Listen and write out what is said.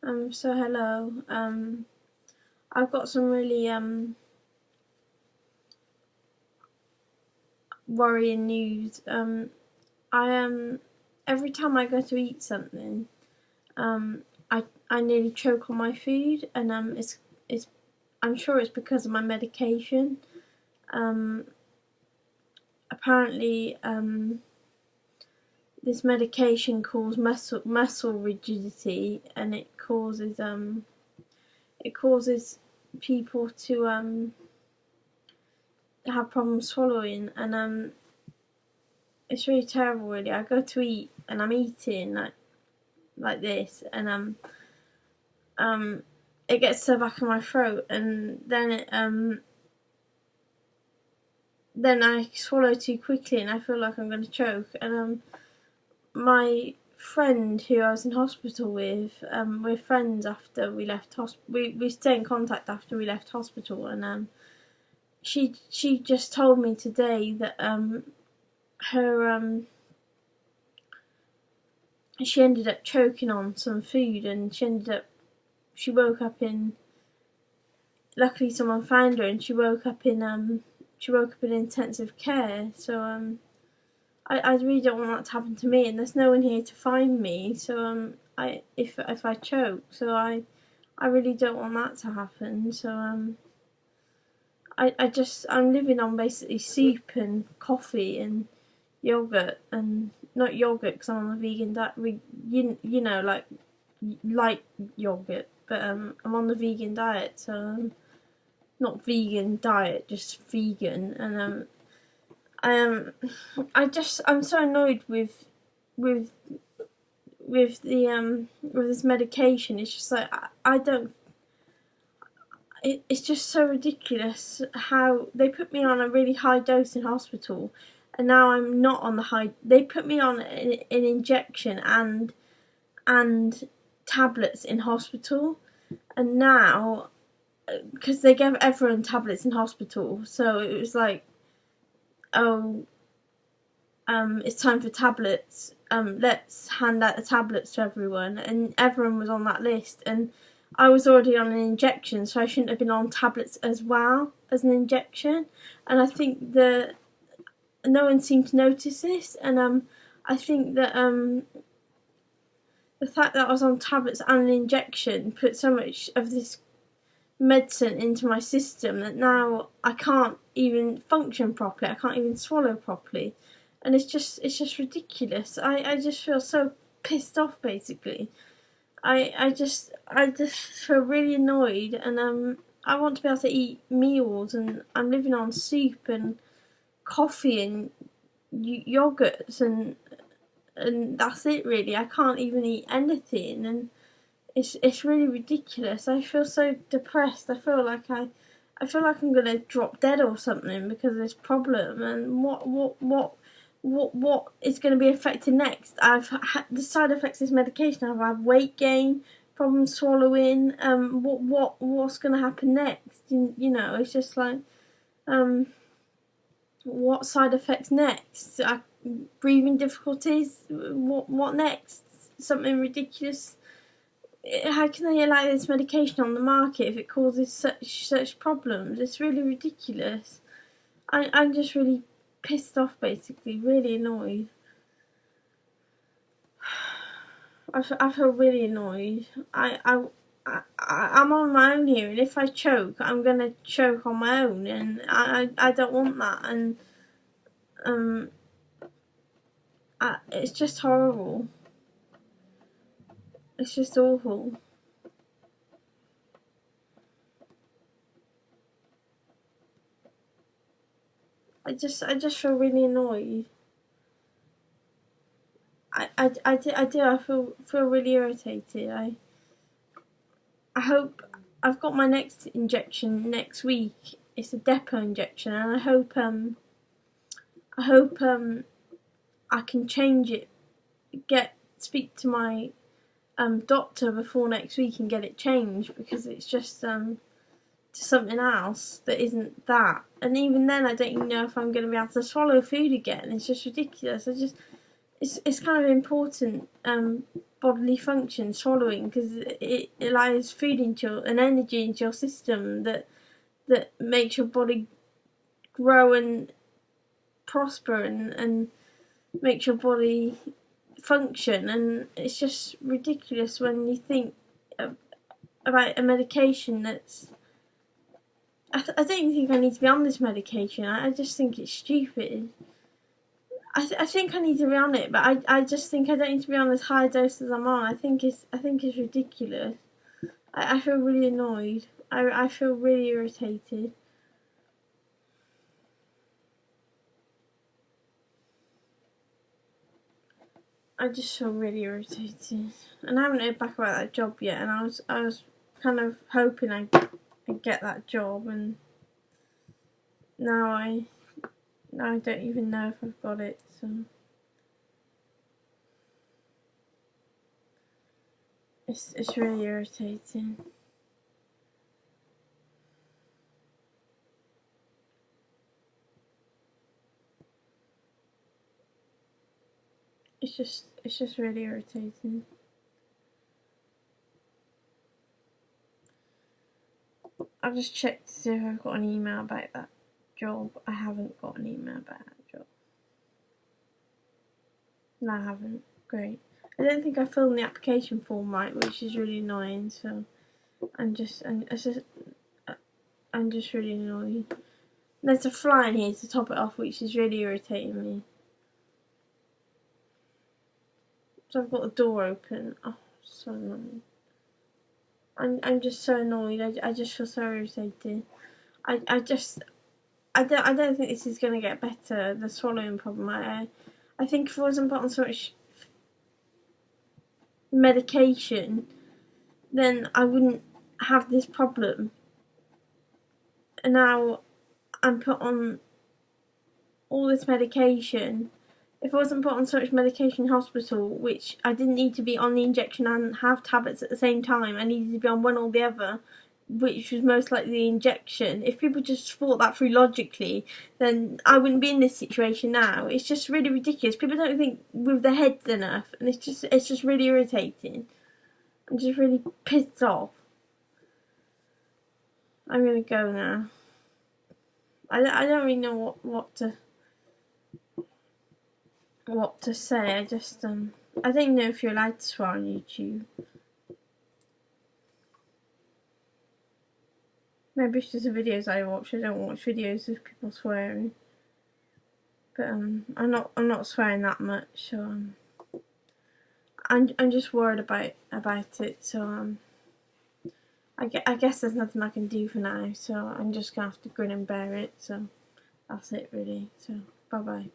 So hello. I've got some really worrying news. I every time I go to eat something, um, I nearly choke on my food, and it's I'm sure it's because of my medication. Um, Apparently, this medication causes muscle rigidity, and it causes people to have problems swallowing, and it's really terrible. Really, I go to eat and I'm eating like this, and um it gets so back in my throat, and then I swallow too quickly, and I feel like I'm going to choke. And my friend who I was in hospital with, we're friends after we left hospital. We stay in contact after we left hospital, and she just told me today that her she ended up choking on some food, and she woke up in, luckily someone found her, and she woke up in intensive care. So I really don't want that to happen to me, and there's no one here to find me. So I if I choke, so I really don't want that to happen. So I'm living on basically soup and coffee and yogurt, and not yogurt because I'm on a vegan diet. You know, like yogurt, but I'm on the vegan diet, so not vegan diet, just vegan. And um I'm so annoyed with with this medication. It's just like I don't. It's just so ridiculous how they put me on a really high dose in hospital, and now I'm not on the high. They put me on an injection and tablets in hospital, and now because they gave everyone tablets in hospital, so it was like, oh, it's time for tablets. Let's hand out the tablets to everyone, and everyone was on that list, and I was already on an injection, so I shouldn't have been on tablets as well as an injection. And I think that no one seemed to notice this, and I think that the fact that I was on tablets and an injection put so much of this medicine into my system that now I can't even function properly. I can't even swallow properly, and it's just ridiculous. I just feel so pissed off. Basically, I just feel really annoyed, and I want to be able to eat meals, and I'm living on soup and coffee and yogurts, and that's it really. I can't even eat anything, and it's really ridiculous. I feel so depressed. I feel like I'm gonna drop dead or something because of this problem. And what is going to be affected next? I've had the side effects of this medication. I've had weight gain, problems swallowing. What's going to happen next? You know, it's just like what side effects next? Breathing difficulties. What next? Something ridiculous. How can they allow this medication on the market if it causes such problems? It's really ridiculous. I'm just really pissed off, basically, really annoyed. I feel really annoyed. I'm on my own here, and if I choke, I'm gonna choke on my own, and I don't want that. And it's just horrible. It's just awful. I just feel really annoyed. I do. I feel really irritated. I hope I've got my next injection next week. It's a depot injection, and I hope I can change it. Speak to my doctor before next week and get it changed, because it's just to something else that isn't that. And even then, I don't even know if I'm going to be able to swallow food again. It's just ridiculous. It's kind of important bodily function, swallowing, because it allows food into and energy into your system that makes your body grow and prosper and makes your body function. And it's just ridiculous when you think about a medication that's I don't think I need to be on this medication. I just think it's stupid. I think I need to be on it, but I just think I don't need to be on as high dose as I'm on. I think it's ridiculous. I feel really annoyed. I feel really irritated. I just feel really irritated, and I haven't heard back about that job yet. And I was kind of hoping I'd get that job, and now I don't even know if I've got it. So it's really irritating. It's just really irritating. I've just checked to see if I've got an email about that job. I haven't got an email about that job. No, I haven't. Great. I don't think I filled in the application form right, which is really annoying. So I'm just really annoyed. There's a fly in here to top it off, which is really irritating me. So I've got the door open. Oh, so annoying. I'm just so annoyed. I just feel so irritated. I don't think this is gonna get better. The swallowing problem. I think if I wasn't put on so much medication, then I wouldn't have this problem. And now I'm put on all this medication. If I wasn't put on so much medication in hospital, which I didn't need to be on the injection and have tablets at the same time, I needed to be on one or the other, which was most likely the injection. If people just thought that through logically, then I wouldn't be in this situation now. It's just really ridiculous. People don't think with their heads enough, and it's just really irritating. I'm just really pissed off. I'm gonna go now. I don't really know what to say. I just I don't even know if you're allowed to swear on YouTube. Maybe it's just the videos I watch. I don't watch videos of people swearing. But I'm not swearing that much, so I'm just worried about it. So I guess there's nothing I can do for now. So I'm just gonna have to grin and bear it. So that's it really. So bye.